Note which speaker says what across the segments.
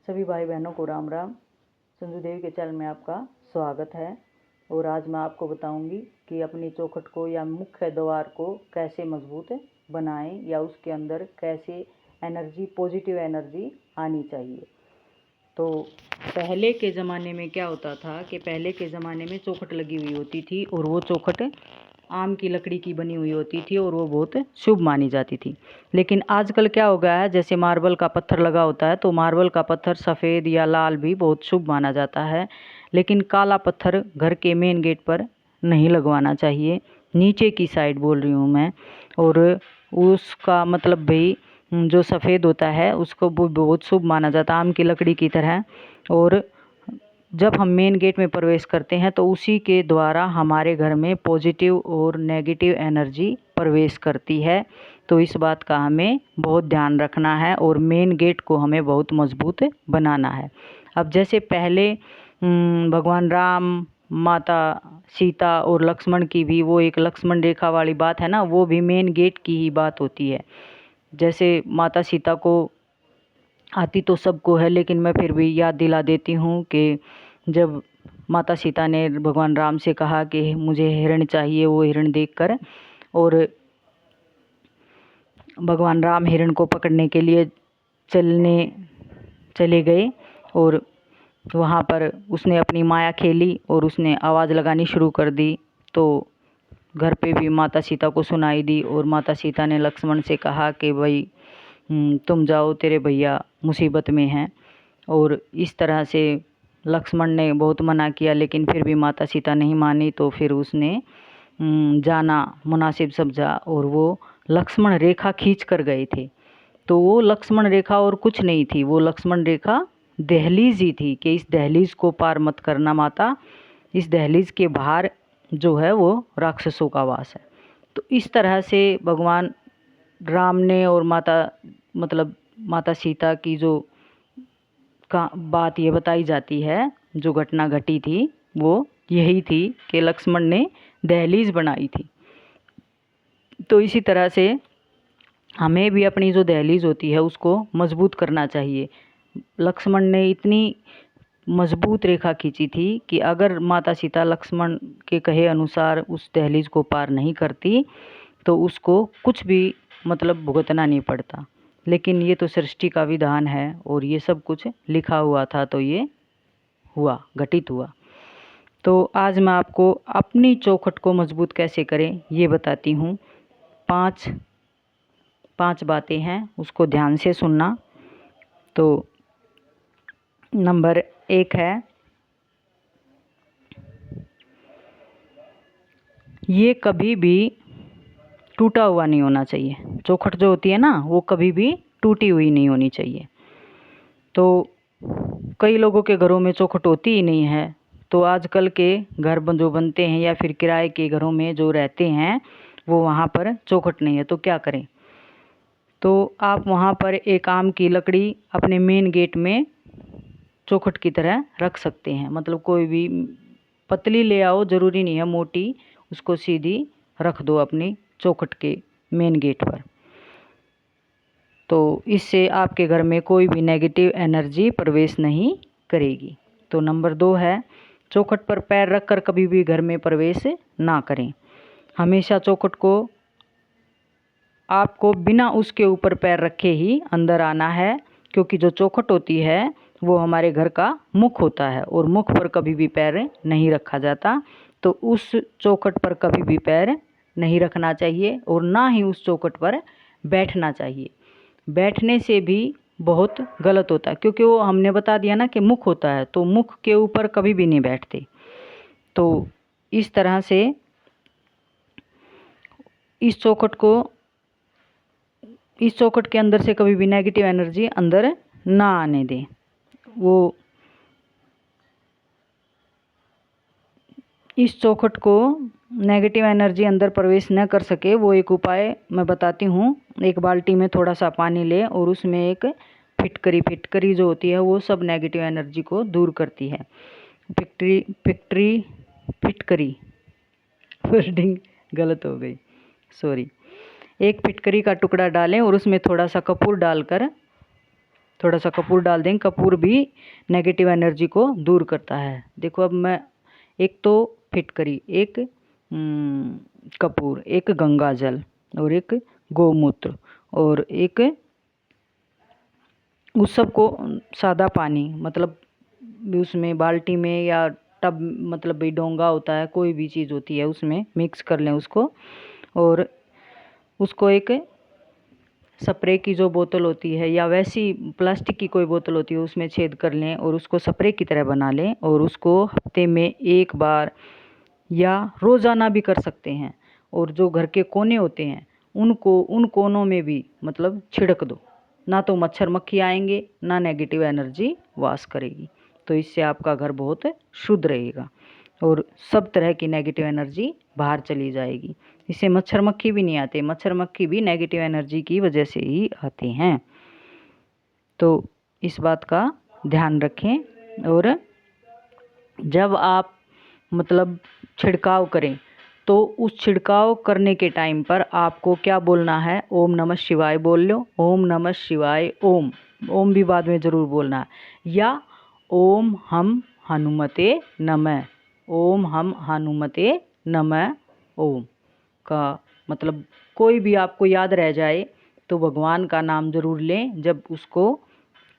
Speaker 1: सभी भाई बहनों को राम राम। संजू देवी के चैनल में आपका स्वागत है। और आज मैं आपको बताऊंगी कि अपनी चौखट को या मुख्य द्वार को कैसे मजबूत बनाएं या उसके अंदर कैसे एनर्जी, पॉजिटिव एनर्जी आनी चाहिए। तो पहले के ज़माने में क्या होता था कि पहले के ज़माने में चौखट लगी हुई होती थी और वो चौखट आम की लकड़ी की बनी हुई होती थी और वो बहुत शुभ मानी जाती थी। लेकिन आजकल क्या हो गया है, जैसे मार्बल का पत्थर लगा होता है तो मार्बल का पत्थर सफ़ेद या लाल भी बहुत शुभ माना जाता है, लेकिन काला पत्थर घर के मेन गेट पर नहीं लगवाना चाहिए। नीचे की साइड बोल रही हूँ मैं। और उसका मतलब भाई जो सफ़ेद होता है उसको बहुत शुभ माना जाता है, आम की लकड़ी की तरह। और जब हम मेन गेट में प्रवेश करते हैं तो उसी के द्वारा हमारे घर में पॉजिटिव और नेगेटिव एनर्जी प्रवेश करती है। तो इस बात का हमें बहुत ध्यान रखना है और मेन गेट को हमें बहुत मजबूत बनाना है। अब जैसे पहले भगवान राम, माता सीता और लक्ष्मण की भी वो एक लक्ष्मण रेखा वाली बात है ना, वो भी मेन गेट की ही बात होती है। जैसे माता सीता को आती तो सबको है, लेकिन मैं फिर भी याद दिला देती हूँ कि जब माता सीता ने भगवान राम से कहा कि मुझे हिरण चाहिए, वो हिरण देखकर और भगवान राम हिरण को पकड़ने के लिए चले गए और वहाँ पर उसने अपनी माया खेली और उसने आवाज़ लगानी शुरू कर दी। तो घर पे भी माता सीता को सुनाई दी और माता सीता ने लक्ष्मण से कहा कि भाई तुम जाओ, तेरे भैया मुसीबत में हैं। और इस तरह से लक्ष्मण ने बहुत मना किया, लेकिन फिर भी माता सीता नहीं मानी। तो फिर उसने जाना मुनासिब समझा और वो लक्ष्मण रेखा खींच कर गए थे। तो वो लक्ष्मण रेखा और कुछ नहीं थी, वो लक्ष्मण रेखा दहलीज ही थी कि इस दहलीज को पार मत करना माता, इस दहलीज के बाहर जो है वो राक्षसों का वास है। तो इस तरह से भगवान राम ने और माता सीता की जो का बात ये बताई जाती है, जो घटना घटी थी वो यही थी कि लक्ष्मण ने दहलीज बनाई थी। तो इसी तरह से हमें भी अपनी जो दहलीज होती है उसको मजबूत करना चाहिए। लक्ष्मण ने इतनी मजबूत रेखा खींची थी कि अगर माता सीता लक्ष्मण के कहे अनुसार उस दहलीज को पार नहीं करती तो उसको कुछ भी भुगतना नहीं पड़ता। लेकिन ये तो सृष्टि का विधान है और ये सब कुछ लिखा हुआ था तो ये हुआ, घटित हुआ। तो आज मैं आपको अपनी चौखट को मजबूत कैसे करें ये बताती हूँ। पांच बातें हैं, उसको ध्यान से सुनना। तो नंबर 1 है, ये कभी भी टूटा हुआ नहीं होना चाहिए। चौखट जो होती है ना वो कभी भी टूटी हुई नहीं होनी चाहिए। तो कई लोगों के घरों में चौखट होती ही नहीं है। तो आजकल के घर जो बनते हैं या फिर किराए के घरों में जो रहते हैं वो वहाँ पर चौखट नहीं है, तो क्या करें। तो आप वहाँ पर एक आम की लकड़ी अपने मेन गेट में चौखट की तरह रख सकते हैं। कोई भी पतली ले आओ, ज़रूरी नहीं है मोटी, उसको सीधी रख दो अपनी चौखट के मेन गेट पर। तो इससे आपके घर में कोई भी नेगेटिव एनर्जी प्रवेश नहीं करेगी। तो नंबर 2 है, चौखट पर पैर रखकर कभी भी घर में प्रवेश ना करें। हमेशा चौखट को आपको बिना उसके ऊपर पैर रखे ही अंदर आना है, क्योंकि जो चौखट होती है वो हमारे घर का मुख होता है और मुख पर कभी भी पैर नहीं रखा जाता। तो उस चौखट पर कभी भी पैर नहीं रखना चाहिए और ना ही उस चौखट पर बैठना चाहिए। बैठने से भी बहुत गलत होता है, क्योंकि वो हमने बता दिया ना कि मुख होता है, तो मुख के ऊपर कभी भी नहीं बैठते। तो इस तरह से इस चौखट के अंदर से कभी भी नेगेटिव एनर्जी अंदर ना आने दें। वो इस चौखट को नेगेटिव एनर्जी अंदर प्रवेश न कर सके, वो एक उपाय मैं बताती हूँ। एक बाल्टी में थोड़ा सा पानी ले और उसमें एक फिटकरी जो होती है वो सब नेगेटिव एनर्जी को दूर करती है। फिटकरी वर्डिंग गलत हो गई, सॉरी। एक फिटकरी का टुकड़ा डालें और उसमें थोड़ा सा कपूर डालकर थोड़ा सा कपूर डाल दें। कपूर भी नेगेटिव एनर्जी को दूर करता है। देखो अब मैं एक तो फिटकरी, एक कपूर, एक गंगा जल और एक गोमूत्र और एक उस सब को सादा पानी, मतलब उसमें बाल्टी में या टब, मतलब भी डोंगा होता है, कोई भी चीज़ होती है, उसमें मिक्स कर लें उसको। और उसको एक स्प्रे की जो बोतल होती है या वैसी प्लास्टिक की कोई बोतल होती है उसमें छेद कर लें और उसको स्प्रे की तरह बना लें और उसको हफ्ते में एक बार या रोज़ाना भी कर सकते हैं। और जो घर के कोने होते हैं उनको, उन कोनों में भी मतलब छिड़क दो, ना तो मच्छर मक्खी आएंगे, ना नेगेटिव एनर्जी वास करेगी। तो इससे आपका घर बहुत शुद्ध रहेगा और सब तरह की नेगेटिव एनर्जी बाहर चली जाएगी। इससे मच्छर मक्खी भी नहीं आते। मच्छर मक्खी भी नेगेटिव एनर्जी की वजह से ही आते हैं। तो इस बात का ध्यान रखें। और जब आप मतलब छिड़काव करें तो उस छिड़काव करने के टाइम पर आपको क्या बोलना है? ओम नमः शिवाय बोल लो। ओम नमः शिवाय ओम, ओम भी बाद में ज़रूर बोलना है। या ओम हम हनुमते नमः, ओम हम हनुमते नमः ओम का मतलब कोई भी आपको याद रह जाए तो भगवान का नाम ज़रूर लें जब उसको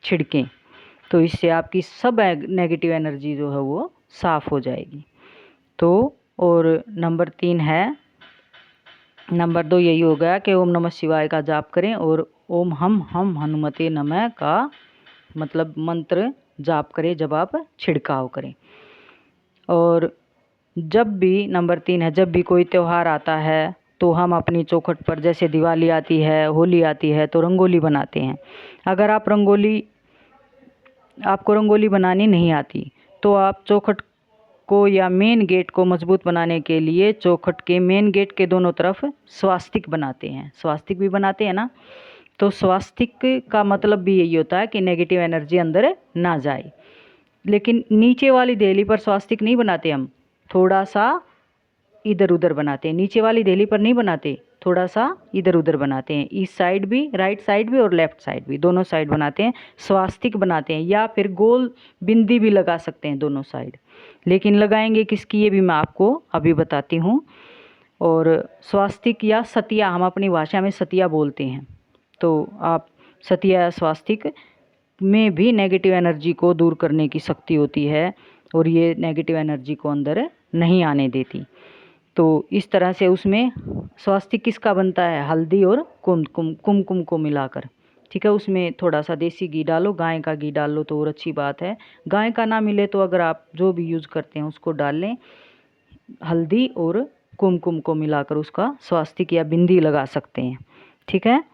Speaker 1: छिड़कें। तो इससे आपकी सब नेगेटिव एनर्जी जो है वो साफ़ हो जाएगी। तो और नंबर 3 है, नंबर 2 यही हो गया कि ओम नमः शिवाय का जाप करें और ओम हम हनुमते नमः का मतलब मंत्र जाप करें जब आप छिड़काव करें। और जब भी नंबर 3 है, जब भी कोई त्यौहार आता है तो हम अपनी चौखट पर, जैसे दिवाली आती है, होली आती है, तो रंगोली बनाते हैं। अगर आपको रंगोली बनानी नहीं आती तो आप चौखट को या मेन गेट को मजबूत बनाने के लिए चौखट के मेन गेट के दोनों तरफ स्वास्तिक बनाते हैं। स्वास्तिक भी बनाते हैं ना। तो स्वास्तिक का मतलब भी यही होता है कि नेगेटिव एनर्जी अंदर ना जाए। लेकिन नीचे वाली देहली पर स्वास्तिक नहीं बनाते हम, थोड़ा सा इधर उधर बनाते हैं। नीचे वाली देहली पर नहीं बनाते, थोड़ा सा इधर उधर बनाते हैं। ईस्ट साइड भी, राइट साइड भी और लेफ्ट साइड भी, दोनों साइड बनाते हैं। स्वास्तिक बनाते हैं या फिर गोल बिंदी भी लगा सकते हैं दोनों साइड। लेकिन लगाएंगे किसकी ये भी मैं आपको अभी बताती हूँ। और स्वास्तिक या सतिया, हम अपनी भाषा में सतिया बोलते हैं। तो आप सतिया या स्वास्तिक में भी नेगेटिव एनर्जी को दूर करने की शक्ति होती है और ये नेगेटिव एनर्जी को अंदर नहीं आने देती। तो इस तरह से उसमें स्वास्तिक किसका बनता है? हल्दी और कुमकुम को मिलाकर। ठीक है, उसमें थोड़ा सा देसी घी डालो, गाय का घी डाल लो तो और अच्छी बात है। गाय का ना मिले तो अगर आप जो भी यूज़ करते हैं उसको डाल लें। हल्दी और कुमकुम को मिलाकर उसका स्वास्तिक या बिंदी लगा सकते हैं। ठीक है।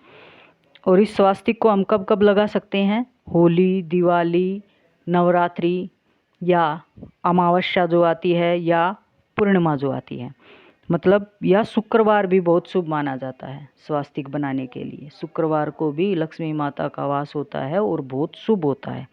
Speaker 1: और इस स्वास्तिक को हम कब कब लगा सकते हैं? होली, दिवाली, नवरात्रि या अमावस्या जो आती है या पूर्णिमा जो आती है, मतलब या शुक्रवार भी बहुत शुभ माना जाता है स्वास्तिक बनाने के लिए। शुक्रवार को भी लक्ष्मी माता का वास होता है और बहुत शुभ होता है।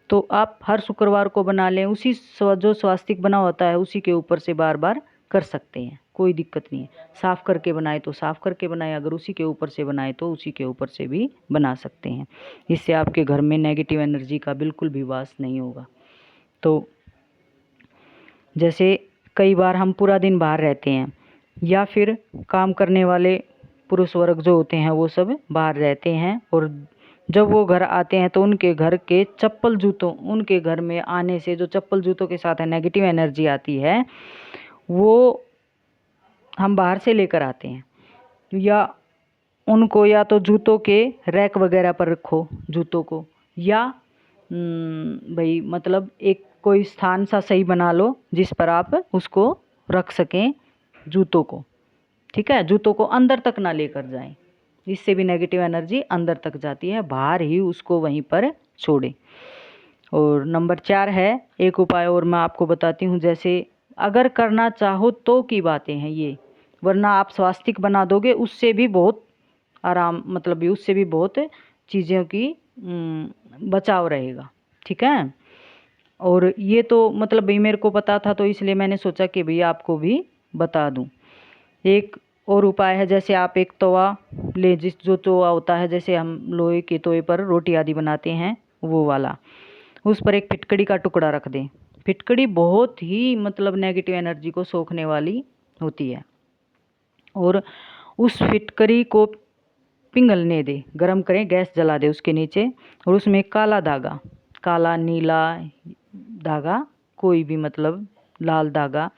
Speaker 1: तो आप हर शुक्रवार को बना लें, उसी जो स्वास्तिक बना होता है उसी के ऊपर से बार बार कर सकते हैं, कोई दिक्कत नहीं है। साफ़ करके बनाए तो साफ़ करके बनाए, अगर उसी के ऊपर से बनाए तो उसी के ऊपर से भी बना सकते हैं। इससे आपके घर में नेगेटिव एनर्जी का बिल्कुल भी वास नहीं होगा। तो जैसे कई बार हम पूरा दिन बाहर रहते हैं या फिर काम करने वाले पुरुष वर्ग जो होते हैं वो सब बाहर रहते हैं और जब वो घर आते हैं तो उनके घर के चप्पल जूतों, उनके घर में आने से जो चप्पल जूतों के साथ नेगेटिव एनर्जी आती है वो हम बाहर से लेकर आते हैं। या उनको या तो जूतों के रैक वगैरह पर रखो जूतों को, या भाई मतलब एक कोई स्थान सा सही बना लो जिस पर आप उसको रख सकें जूतों को। ठीक है, जूतों को अंदर तक ना लेकर जाएं, इससे भी नेगेटिव एनर्जी अंदर तक जाती है, बाहर ही उसको वहीं पर छोड़ें। और नंबर 4 है, एक उपाय और मैं आपको बताती हूँ। जैसे अगर करना चाहो तो की बातें हैं ये, वरना आप स्वास्तिक बना दोगे उससे भी बहुत आराम, मतलब उससे भी बहुत चीज़ों की बचाव रहेगा। ठीक है। और ये तो मतलब भाई मेरे को पता था तो इसलिए मैंने सोचा कि भैया आपको भी बता दूं। एक और उपाय है, जैसे आप एक तवा ले, जो तवा होता है जैसे हम लोहे के तवे पर रोटी आदि बनाते हैं वो वाला, उस पर एक फिटकड़ी का टुकड़ा रख दें। फिटकड़ी बहुत ही मतलब नेगेटिव एनर्जी को सोखने वाली होती है। और उस फिटकड़ी को पिघलने दे, गरम करें, गैस जला दे उसके नीचे, और उसमें काला धागा, काला नीला धागा, कोई भी मतलब लाल धागा,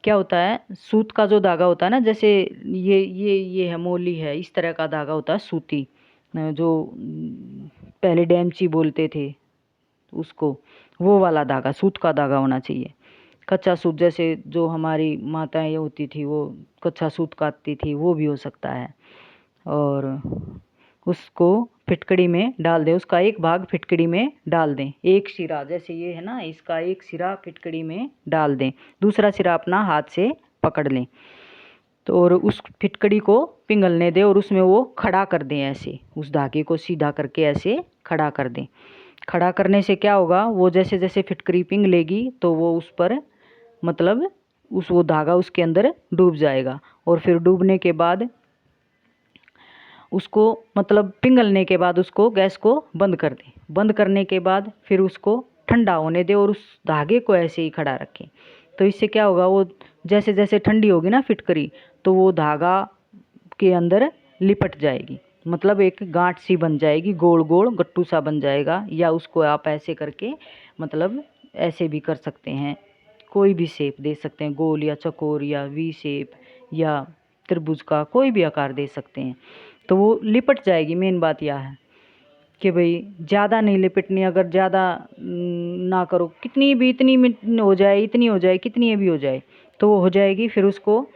Speaker 1: क्या होता है सूत का जो धागा होता है ना, जैसे ये है मोली है, इस तरह का धागा होता है सूती, जो पहले डेमची बोलते थे उसको, वो वाला धागा, सूत का धागा होना चाहिए। कच्चा सूत जैसे जो हमारी माताएं होती थी वो कच्चा सूत काटती थी, वो भी हो सकता है। और उसको फिटकड़ी में डाल दें, उसका एक भाग फिटकड़ी में डाल दें, एक सिरा जैसे ये है ना, इसका एक सिरा फिटकड़ी में डाल दें, दूसरा सिरा अपना हाथ से पकड़ लें। तो और उस फिटकड़ी को पिघलने दें और उसमें वो खड़ा कर दें, ऐसे उस धागे को सीधा करके ऐसे खड़ा कर दें। खड़ा करने से क्या होगा, वो जैसे जैसे फिटकड़ी पिघलेगी तो वो उस पर मतलब वो धागा उसके अंदर डूब जाएगा। और फिर डूबने के बाद उसको मतलब पिघलने के बाद उसको गैस को बंद कर दें। बंद करने के बाद फिर उसको ठंडा होने दें और उस धागे को ऐसे ही खड़ा रखें। तो इससे क्या होगा, वो जैसे जैसे ठंडी होगी ना फिटकरी, तो वो धागा के अंदर लिपट जाएगी, मतलब एक गांठ सी बन जाएगी, गोल गोल गट्टू सा बन जाएगा। या उसको आप ऐसे करके मतलब ऐसे भी कर सकते हैं, कोई भी शेप दे सकते हैं, गोल या चौकोर या वी शेप या त्रिभुज का कोई भी आकार दे सकते हैं। तो वो लिपट जाएगी। मेन बात यह है कि भाई ज़्यादा नहीं लिपटनी, अगर ज़्यादा ना करो, कितनी भी इतनी हो जाए, इतनी हो जाए, कितनी भी हो जाए तो वो हो जाएगी। फिर उसको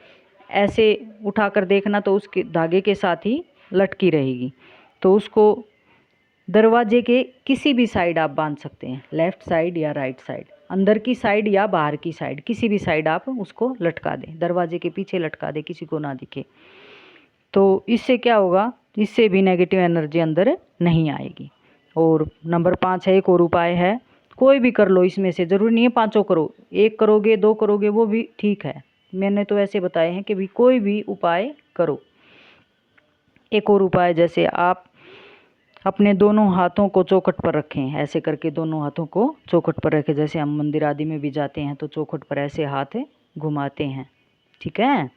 Speaker 1: ऐसे उठा कर देखना तो उसके धागे के साथ ही लटकी रहेगी। तो उसको दरवाजे के किसी भी साइड आप बांध सकते हैं, लेफ़्ट साइड या राइट साइड, अंदर की साइड या बाहर की साइड, किसी भी साइड आप उसको लटका दें, दरवाजे के पीछे लटका दें, किसी को ना दिखे। तो इससे क्या होगा, इससे भी नेगेटिव एनर्जी अंदर नहीं आएगी। और नंबर 5 है, एक और उपाय है, कोई भी कर लो इसमें से, ज़रूरी नहीं है पाँचों करो, एक करोगे 2 करोगे वो भी ठीक है, मैंने तो ऐसे बताए हैं कि भी कोई भी उपाय करो। एक और उपाय, जैसे आप अपने दोनों हाथों को चौखट पर रखें, ऐसे करके दोनों हाथों को चौखट पर रखें। जैसे हम मंदिर आदि में भी जाते हैं तो चौखट पर ऐसे हाथ घुमाते हैं, ठीक है,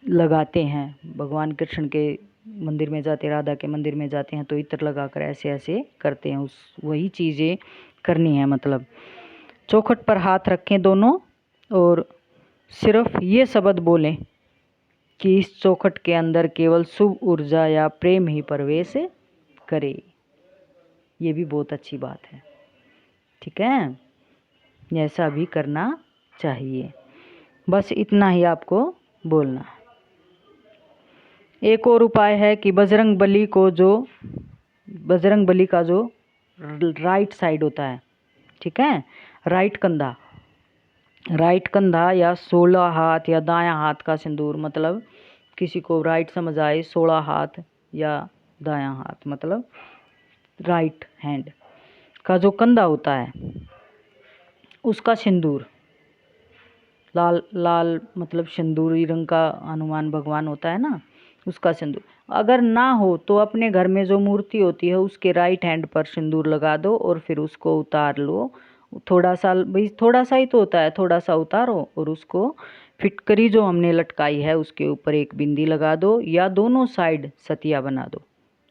Speaker 1: लगाते हैं। भगवान कृष्ण के मंदिर में जाते, राधा के मंदिर में जाते हैं तो इत्र लगाकर ऐसे ऐसे करते हैं, उस वही चीज़ें करनी है। मतलब चौखट पर हाथ रखें दोनों और सिर्फ ये शब्द बोलें कि इस चौखट के अंदर केवल शुभ ऊर्जा या प्रेम ही प्रवेश करे। ये भी बहुत अच्छी बात है, ठीक है, ऐसा भी करना चाहिए। बस इतना ही आपको बोलना। एक और उपाय है कि बजरंग बली का जो राइट साइड होता है, ठीक है, राइट कंधा या 16 हाथ या दायां हाथ का सिंदूर, मतलब किसी को राइट समझ आए, 16 हाथ या दायां हाथ मतलब राइट हैंड का जो कंधा होता है उसका सिंदूर, लाल लाल मतलब सिंदूरी रंग का हनुमान भगवान होता है ना, उसका सिंदूर। अगर ना हो तो अपने घर में जो मूर्ति होती है उसके राइट हैंड पर सिंदूर लगा दो और फिर उसको उतार लो। थोड़ा सा, भाई थोड़ा सा ही तो होता है, थोड़ा सा उतारो और उसको फिटकरी जो हमने लटकाई है उसके ऊपर एक बिंदी लगा दो या दोनों साइड सतिया बना दो।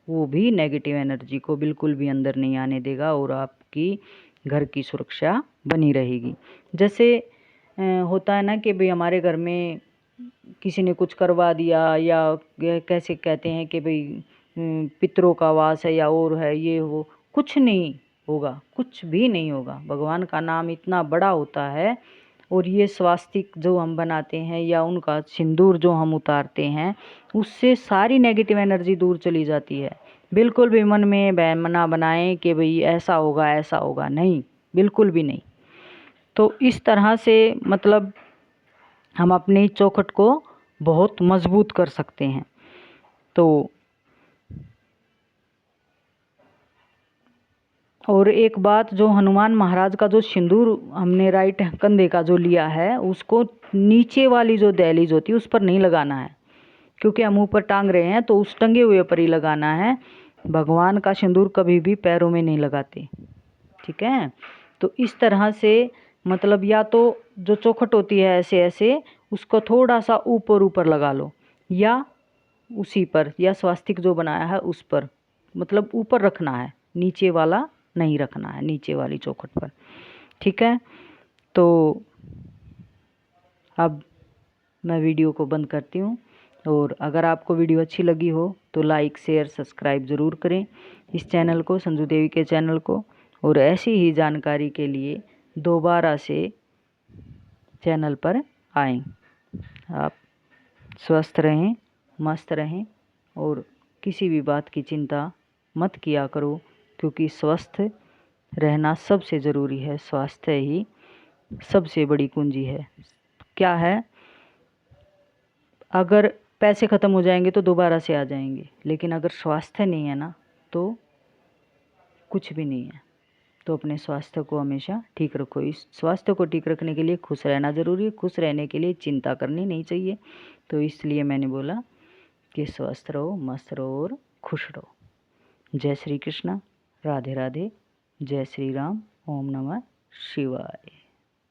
Speaker 1: वो भी नेगेटिव एनर्जी को बिल्कुल भी अंदर नहीं आने देगा और आपकी घर की सुरक्षा बनी रहेगी। जैसे होता है ना कि भाई हमारे घर में किसी ने कुछ करवा दिया या कैसे कहते हैं कि भाई पितरों का वास है या और है, ये हो, कुछ नहीं होगा, कुछ भी नहीं होगा। भगवान का नाम इतना बड़ा होता है और ये स्वास्तिक जो हम बनाते हैं या उनका सिंदूर जो हम उतारते हैं उससे सारी नेगेटिव एनर्जी दूर चली जाती है। बिल्कुल भी मन में वहम ना बनाएं कि भाई ऐसा होगा, नहीं, बिल्कुल भी नहीं। तो इस तरह से मतलब हम अपनी चौखट को बहुत मजबूत कर सकते हैं। तो और एक बात, जो हनुमान महाराज का जो सिंदूर हमने राइट कंधे का जो लिया है, उसको नीचे वाली जो दहलीज होती है उस पर नहीं लगाना है, क्योंकि हम ऊपर टांग रहे हैं तो उस टंगे हुए पर ही लगाना है। भगवान का सिंदूर कभी भी पैरों में नहीं लगाते, ठीक है। तो इस तरह से मतलब या तो जो चौखट होती है ऐसे ऐसे उसको थोड़ा सा ऊपर ऊपर लगा लो, या उसी पर, या स्वास्तिक जो बनाया है उस पर, मतलब ऊपर रखना है, नीचे वाला नहीं रखना है, नीचे वाली चौखट पर, ठीक है। तो अब मैं वीडियो को बंद करती हूँ, और अगर आपको वीडियो अच्छी लगी हो तो लाइक शेयर सब्सक्राइब ज़रूर करें इस चैनल को, संजू देवी के चैनल को। और ऐसी ही जानकारी के लिए दोबारा से चैनल पर आएं। आप स्वस्थ रहें, मस्त रहें, और किसी भी बात की चिंता मत किया करो, क्योंकि स्वस्थ रहना सबसे ज़रूरी है। स्वास्थ्य ही सबसे बड़ी कुंजी है। क्या है, अगर पैसे ख़त्म हो जाएंगे तो दोबारा से आ जाएंगे, लेकिन अगर स्वास्थ्य नहीं है ना तो कुछ भी नहीं है। तो अपने स्वास्थ्य को हमेशा ठीक रखो। इस स्वास्थ्य को ठीक रखने के लिए खुश रहना ज़रूरी है। खुश रहने के लिए चिंता करनी नहीं चाहिए। तो इसलिए मैंने बोला कि स्वस्थ रहो, मस्त रहो और खुश रहो। जय श्री कृष्ण, राधे राधे, जय श्री राम, ओम नमः शिवाय।